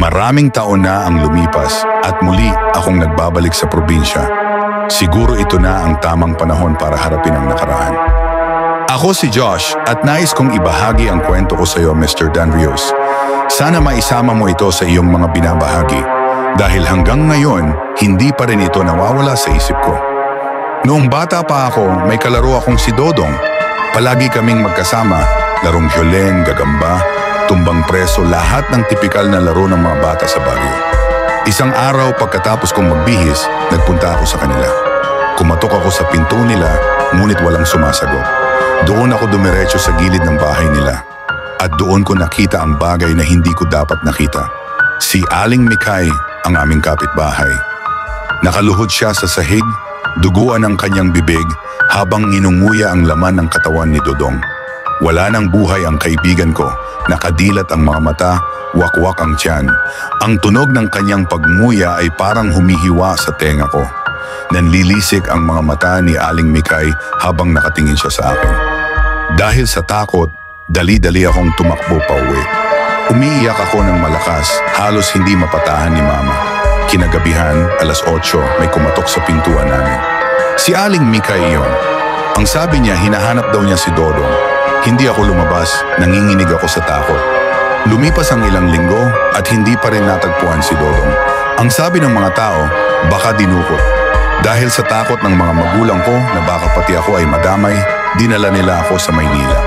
Maraming taon na ang lumipas at muli akong nagbabalik sa probinsya. Siguro ito na ang tamang panahon para harapin ang nakaraan. Ako si Josh at nais kong ibahagi ang kwento ko sa iyo, Mr. Dan Rios. Sana maisama mo ito sa iyong mga binabahagi dahil hanggang ngayon hindi pa rin ito nawawala sa isip ko. Noong bata pa ako, may kalaro akong si Dodong. Palagi kaming magkasama, larong hyoleng, gagamba, tumbang preso, lahat ng tipikal na laro ng mga bata sa baryo. Isang araw pagkatapos kong magbihis, nagpunta ako sa kanila. Kumatok ako sa pinto nila, ngunit walang sumasagot. Doon ako dumiretso sa gilid ng bahay nila. At doon ko nakita ang bagay na hindi ko dapat nakita. Si Aling Mikay, ang aming kapitbahay. Nakaluhod siya sa sahig, duguan ang kanyang bibig habang inunguya ang laman ng katawan ni Dodong. Wala nang buhay ang kaibigan ko, nakadilat ang mga mata, wakwak ang tiyan. Ang tunog ng kanyang pagmuya ay parang humihiwa sa tenga ko. Nanlilisik ang mga mata ni Aling Mikay habang nakatingin siya sa akin. Dahil sa takot, dali-dali akong tumakbo pauwi. Umiiyak ako ng malakas, halos hindi mapatahan ni Mama. Kinagabihan, 8:00, may kumatok sa pintuan namin. Si Aling Mikay iyon. Ang sabi niya, hinahanap daw niya si Dodong. Hindi ako lumabas, nanginginig ako sa takot. Lumipas ang ilang linggo at hindi pa rin natagpuan si Dodong. Ang sabi ng mga tao, baka dinukot. Dahil sa takot ng mga magulang ko na baka pati ako ay madamay, dinala nila ako sa Maynila.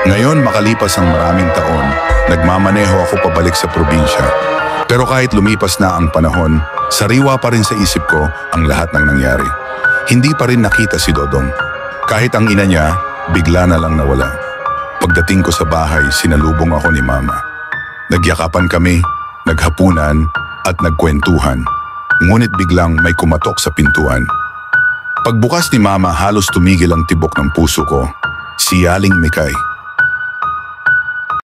Ngayon makalipas ang maraming taon, nagmamaneho ako pabalik sa probinsya. Pero kahit lumipas na ang panahon, sariwa pa rin sa isip ko ang lahat ng nangyari. Hindi pa rin nakita si Dodong. Kahit ang ina niya, bigla na lang nawala. Pagdating ko sa bahay, sinalubong ako ni Mama. Nagyakapan kami, naghapunan at nagkwentuhan. Ngunit biglang may kumatok sa pintuan. Pagbukas ni Mama, halos tumigil ang tibok ng puso ko. Si Aling Mikay.